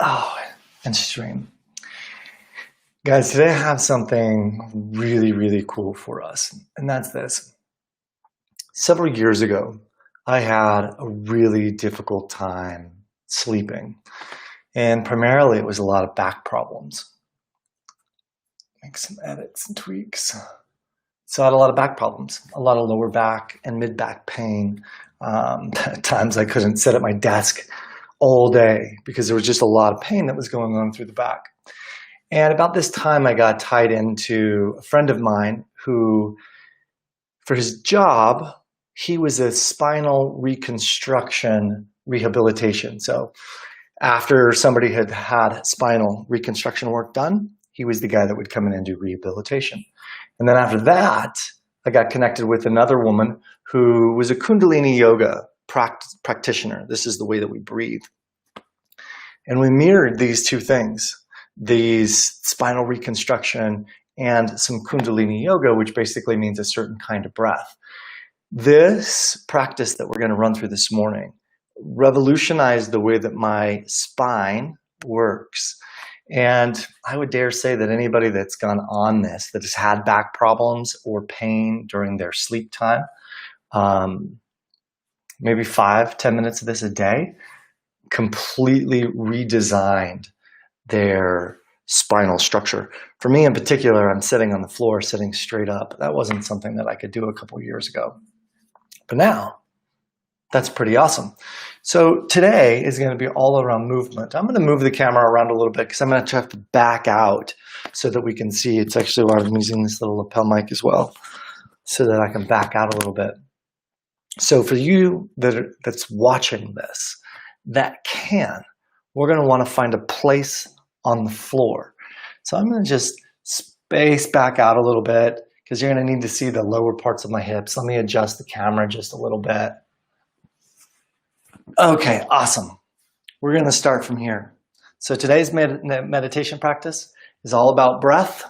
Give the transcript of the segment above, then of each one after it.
Oh, and stream. Guys, today I have something really, really cool for us, and that's this. Several years ago, I had a really difficult time sleeping, and primarily it was a lot of back problems. Make some edits and tweaks. So I had a lot of back problems, a lot of lower back and mid-back pain. At times I couldn't sit at my desk all day because there was just a lot of pain that was going on through the back. And about this time, I got tied into a friend of mine who, for his job, he was a spinal reconstruction rehabilitation. So after somebody had had spinal reconstruction work done, he was the guy that would come in and do rehabilitation. And then after that, I got connected with another woman who was a Kundalini yoga practitioner. This is the way that we breathe. And we mirrored these two things, these spinal reconstruction and some Kundalini yoga, which basically means a certain kind of breath. This practice that we're going to run through this morning revolutionized the way that my spine works. And I would dare say that anybody that's gone on this, that has had back problems or pain during their sleep time, maybe 5-10 minutes of this a day, completely redesigned their spinal structure. For me in particular, I'm sitting on the floor, sitting straight up. That wasn't something that I could do a couple years ago. But now, that's pretty awesome. So today is going to be all around movement. I'm going to move the camera around a little bit because I'm going to have to back out so that we can see. It's actually why I'm using this little lapel mic as well, so that I can back out a little bit. So for you that's watching this, we're going to want to find a place on the floor. So I'm going to just space back out a little bit because you're going to need to see the lower parts of my hips. Let me adjust the camera just a little bit. Okay, awesome. We're going to start from here. So today's meditation practice is all about breath.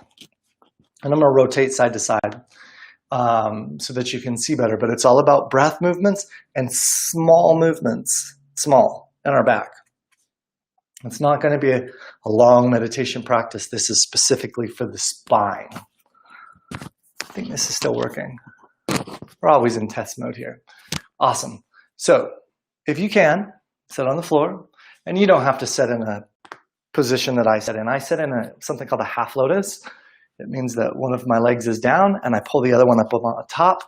And I'm going to rotate side to side so that you can see better. But it's all about breath movements and small movements, small, in our back. It's not going to be a long meditation practice. This is specifically for the spine. I think this is still working. We're always in test mode here. Awesome. So if you can, sit on the floor. And you don't have to sit in a position that I sit in. I sit in something called a half lotus. It means that one of my legs is down and I pull the other one up on the top.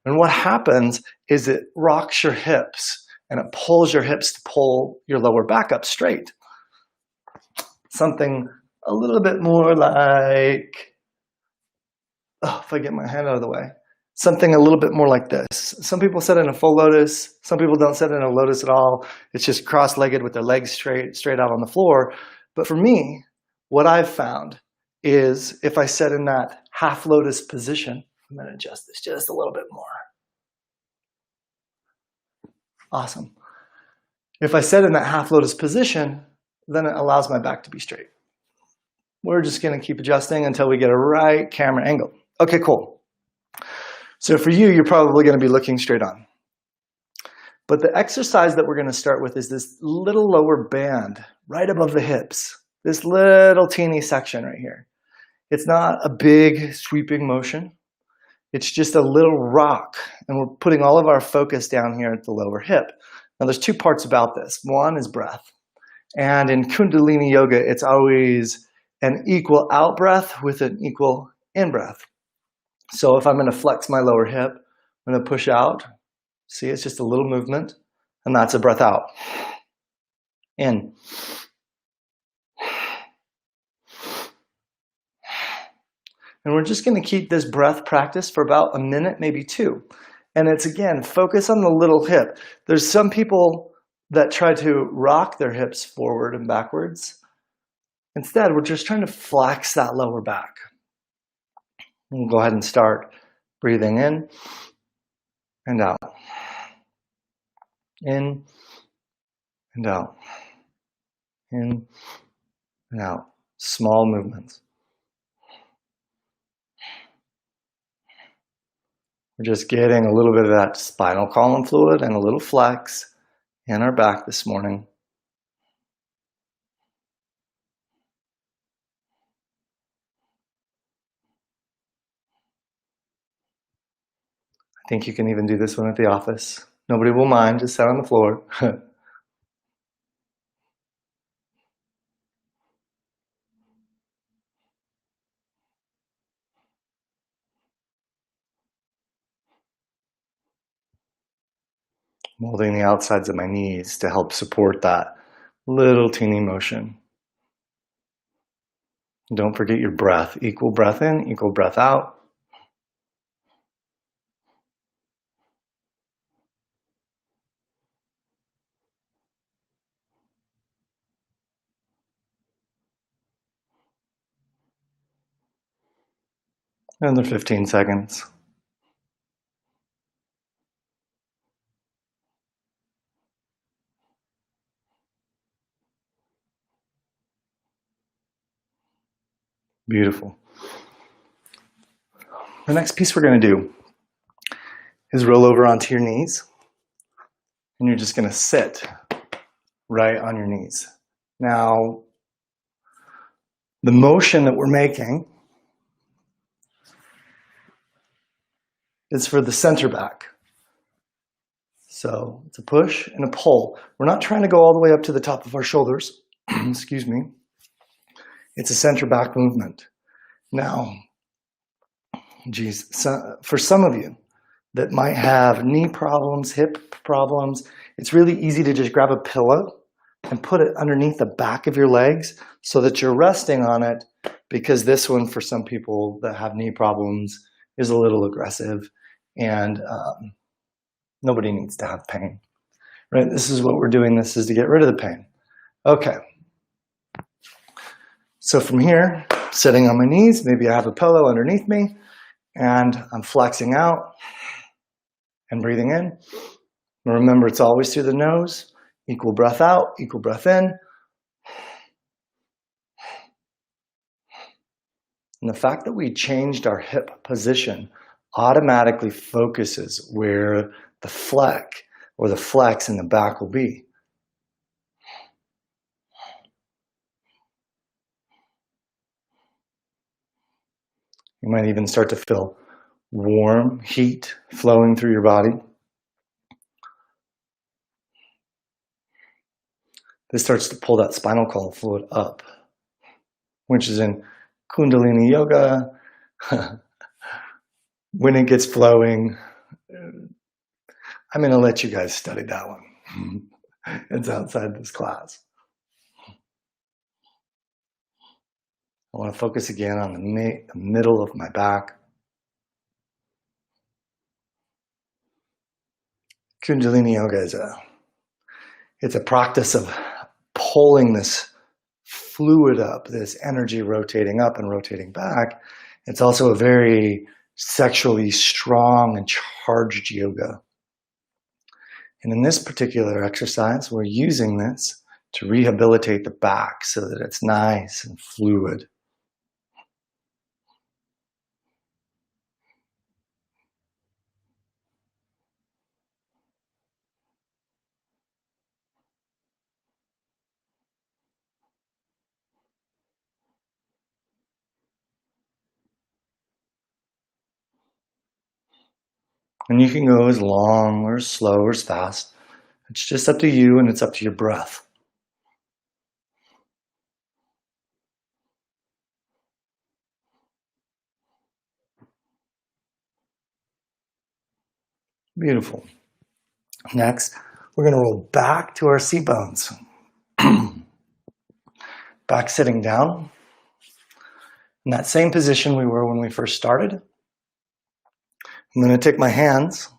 And what happens is it rocks your hips and it pulls your hips to pull your lower back up straight. Something a little bit more like, if I get my hand out of the way, something a little bit more like this. Some people sit in a full lotus. Some people don't sit in a lotus at all. It's just cross-legged with their legs straight out on the floor. But for me, what I've found is if I sit in that half lotus position, I'm going to adjust this just a little bit more. Awesome. If I sit in that half lotus position, then it allows my back to be straight. We're just going to keep adjusting until we get a right camera angle. Okay, cool. So for you, you're probably going to be looking straight on. But the exercise that we're going to start with is this little lower band right above the hips. This little teeny section right here. It's not a big sweeping motion. It's just a little rock. And we're putting all of our focus down here at the lower hip. Now there's two parts about this. One is breath. And in Kundalini yoga, it's always an equal out breath with an equal in breath. So if I'm going to flex my lower hip, I'm going to push out. See, it's just a little movement, and that's a breath out. In. And we're just going to keep this breath practice for about a minute, maybe two. And it's, again, focus on the little hip. There's some people that try to rock their hips forward and backwards. Instead, we're just trying to flex that lower back. We'll go ahead and start breathing in and out. In and out. In and out. Small movements. We're just getting a little bit of that spinal column fluid and a little flex in our back this morning. Think you can even do this one at the office. Nobody will mind, just sit on the floor. Molding the outsides of my knees to help support that little teeny motion. Don't forget your breath. Equal breath in, equal breath out. Another 15 seconds. Beautiful. The next piece we're going to do is roll over onto your knees, and you're just going to sit right on your knees. Now, the motion that we're making is for the center back. So it's a push and a pull. We're not trying to go all the way up to the top of our shoulders. Excuse me. It's a center back movement. Now, geez, for some of you that might have knee problems, hip problems, it's really easy to just grab a pillow and put it underneath the back of your legs so that you're resting on it, because this one, for some people that have knee problems, is a little aggressive, and nobody needs to have pain, right? This is what we're doing. This is to get rid of the pain. Okay. So from here, sitting on my knees, maybe I have a pillow underneath me, and I'm flexing out and breathing in. And remember, it's always through the nose. Equal breath out, equal breath in. And the fact that we changed our hip position automatically focuses where the fleck or the flex in the back will be. You might even start to feel warm heat flowing through your body. This starts to pull that spinal column fluid up, which is in Kundalini Yoga. When it gets flowing, I'm going to let you guys study that one. It's outside this class. I want to focus again on the middle of my back. Kundalini Yoga it's a practice of pulling this fluid up, this energy rotating up and rotating back. It's also a very sexually strong and charged yoga. And in this particular exercise, we're using this to rehabilitate the back so that it's nice and fluid. And you can go as long or as slow or as fast. It's just up to you, and it's up to your breath. Beautiful. Next, we're going to roll back to our seat bones. Back sitting down. In that same position we were when we first started. I'm going to take my hands.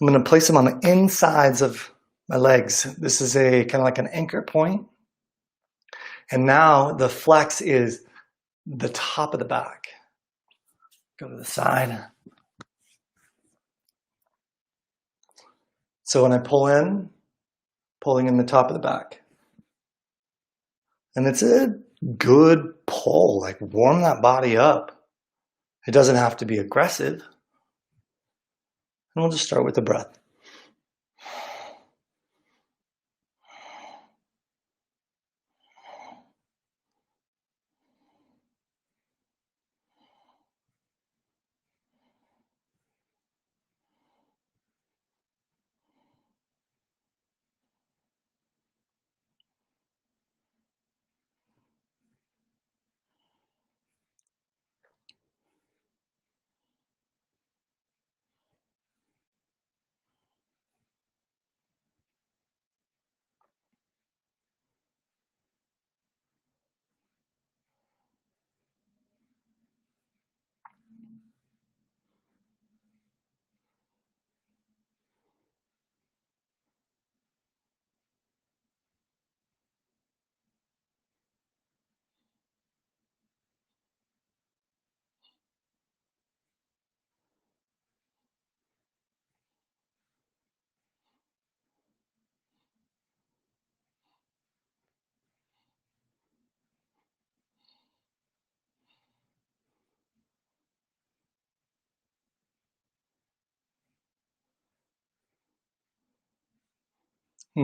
I'm going to place them on the insides of my legs. This is a kind of like an anchor point. And now the flex is the top of the back. Go to the side. So when I pull in, pulling in the top of the back. And it's a good pull, like warm that body up. It doesn't have to be aggressive. And we'll just start with the breath.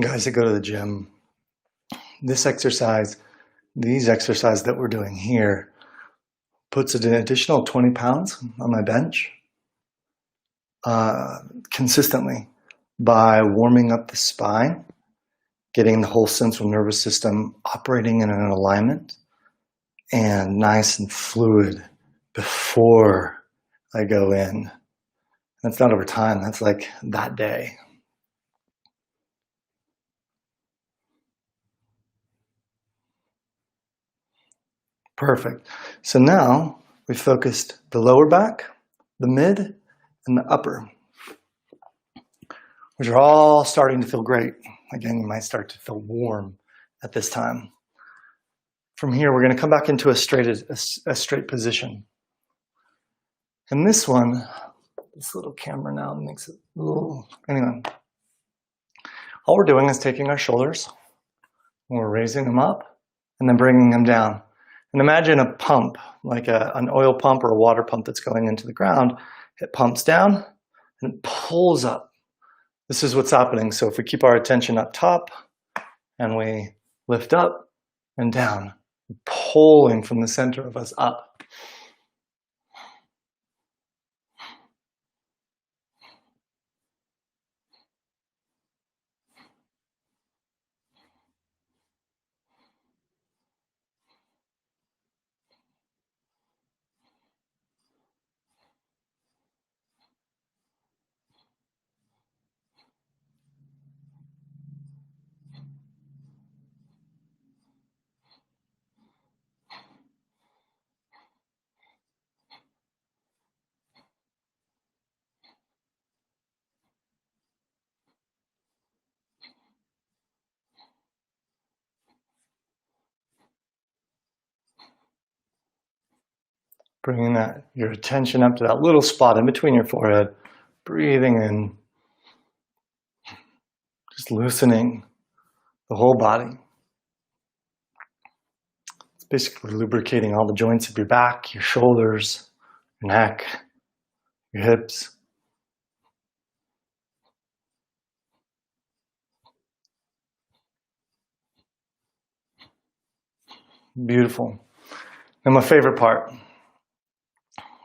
Guys that go to the gym, this exercise, these exercises that we're doing here, puts an additional 20 pounds on my bench consistently by warming up the spine, getting the whole central nervous system operating in an alignment and nice and fluid before I go in. That's not over time, that's like that day. Perfect. So now we focused the lower back, the mid, and the upper, which are all starting to feel great. Again, you might start to feel warm at this time. From here, we're going to come back into a straight position. And this one, this little camera now makes it, anyway. All we're doing is taking our shoulders, and we're raising them up, and then bringing them down. And imagine a pump, like an oil pump or a water pump that's going into the ground. It pumps down, and it pulls up. This is what's happening. So if we keep our attention up top, and we lift up and down, pulling from the center of us up. Bringing your attention up to that little spot in between your forehead, breathing in, just loosening the whole body. It's basically lubricating all the joints of your back, your shoulders, your neck, your hips. Beautiful. And my favorite part,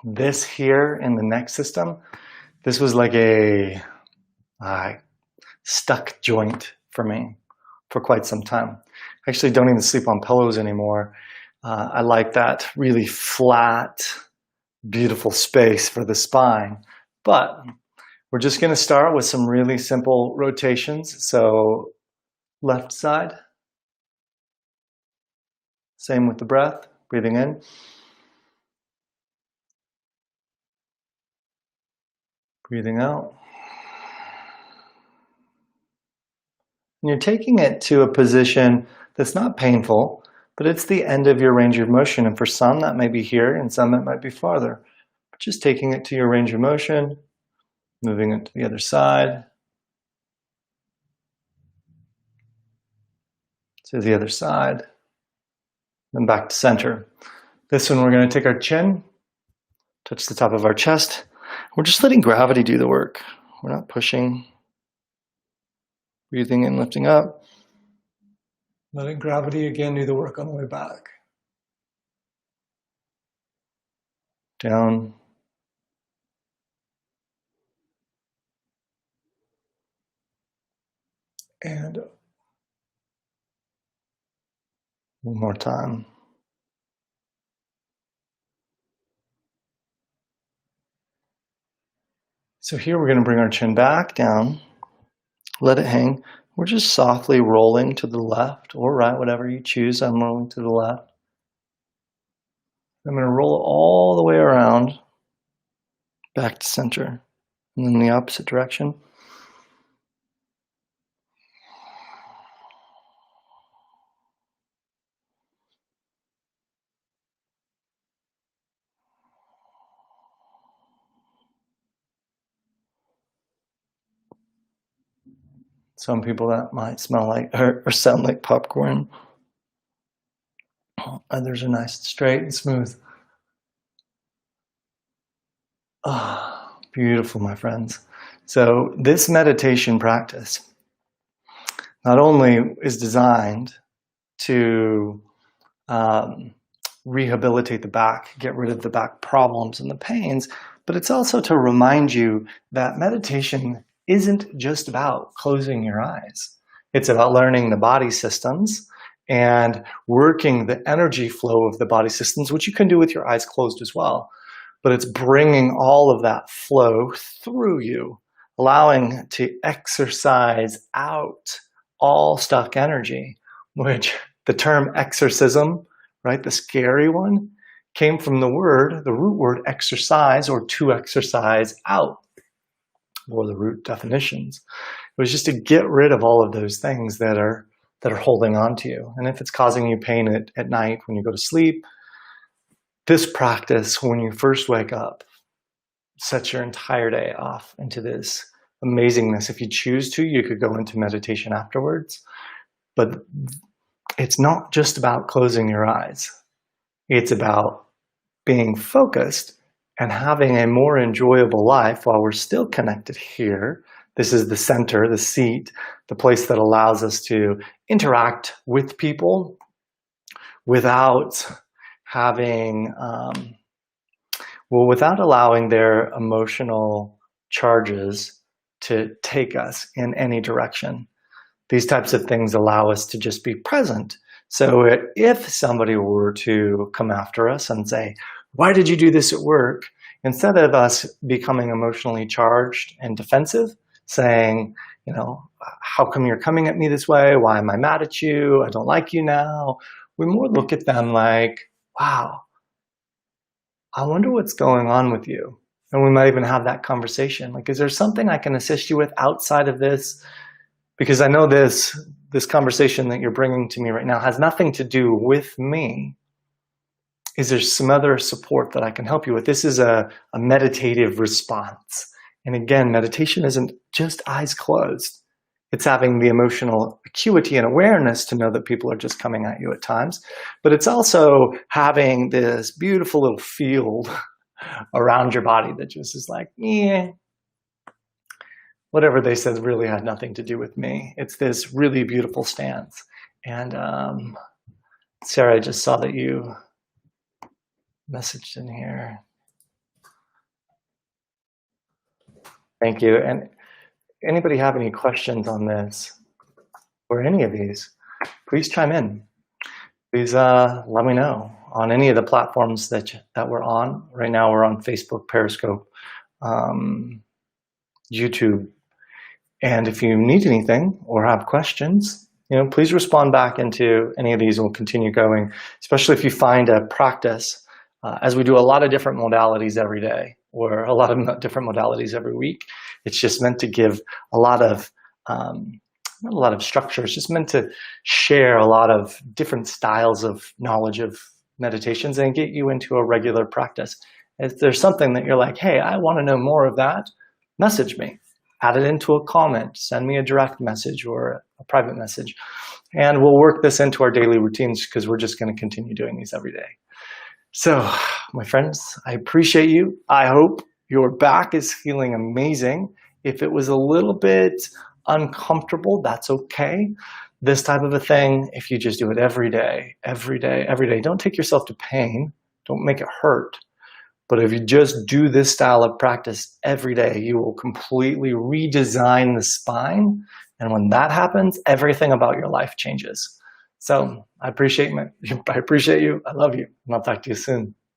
this here in the neck system, this was like a stuck joint for me for quite some time. I actually don't even sleep on pillows anymore. I like that really flat, beautiful space for the spine. But we're just going to start with some really simple rotations. So left side. Same with the breath, breathing in. Breathing out. And you're taking it to a position that's not painful, but it's the end of your range of motion. And for some, that may be here, and some it might be farther. But just taking it to your range of motion, moving it to the other side, to the other side, then back to center. This one, we're going to take our chin, touch the top of our chest. We're just letting gravity do the work. We're not pushing. Breathing in, lifting up. Letting gravity again do the work on the way back. Down. And one more time. So here we're going to bring our chin back down, let it hang. We're just softly rolling to the left or right, whatever you choose. I'm rolling to the left. I'm going to roll it all the way around, back to center, and then the opposite direction. Some people that might smell like or sound like popcorn. Others are nice and straight and smooth. Ah, beautiful, my friends. So this meditation practice, not only is designed to rehabilitate the back, get rid of the back problems and the pains, but it's also to remind you that meditation isn't just about closing your eyes. It's about learning the body systems and working the energy flow of the body systems, which you can do with your eyes closed as well. But it's bringing all of that flow through you, allowing to exercise out all stuck energy, which the term exorcism, right, the scary one, came from the root word exercise, or to exercise out, or the root definitions. It was just to get rid of all of those things that are holding on to you. And if it's causing you pain at night when you go to sleep, this practice, when you first wake up, sets your entire day off into this amazingness. If you choose to, you could go into meditation afterwards. But it's not just about closing your eyes. It's about being focused and having a more enjoyable life while we're still connected here. This is the center, the seat, the place that allows us to interact with people without having, without allowing their emotional charges to take us in any direction. These types of things allow us to just be present. So if somebody were to come after us and say, "Why did you do this at work?" Instead of us becoming emotionally charged and defensive, saying, you know, "How come you're coming at me this way? Why am I mad at you? I don't like you now." We more look at them like, "Wow, I wonder what's going on with you." And we might even have that conversation. Like, is there something I can assist you with outside of this? Because I know this conversation that you're bringing to me right now has nothing to do with me. Is there some other support that I can help you with? This is a meditative response. And again, meditation isn't just eyes closed. It's having the emotional acuity and awareness to know that people are just coming at you at times. But it's also having this beautiful little field around your body that just is like, yeah, whatever they said really had nothing to do with me. It's this really beautiful stance. And Sarah, I just saw that you messaged in here. Thank you. And anybody have any questions on this or any of these, please chime in. Please let me know on any of the platforms that we're on. Right now we're on Facebook, Periscope, YouTube. And if you need anything or have questions, please respond back into any of these and we'll continue going, especially if you find a practice, as we do a lot of different modalities every day or a lot of different modalities every week. It's just meant to give a lot of, not a lot of structure, it's just meant to share a lot of different styles of knowledge of meditations and get you into a regular practice. If there's something that you're like, hey, I want to know more of that, message me. Add it into a comment, send me a direct message or a private message. And we'll work this into our daily routines because we're just going to continue doing these every day. So, my friends, I appreciate you. I hope your back is feeling amazing. If it was a little bit uncomfortable, that's okay. This type of a thing, if you just do it every day, don't take yourself to pain. Don't make it hurt. But if you just do this style of practice every day, you will completely redesign the spine. And when that happens, everything about your life changes. So I appreciate you. I love you. And I'll talk to you soon.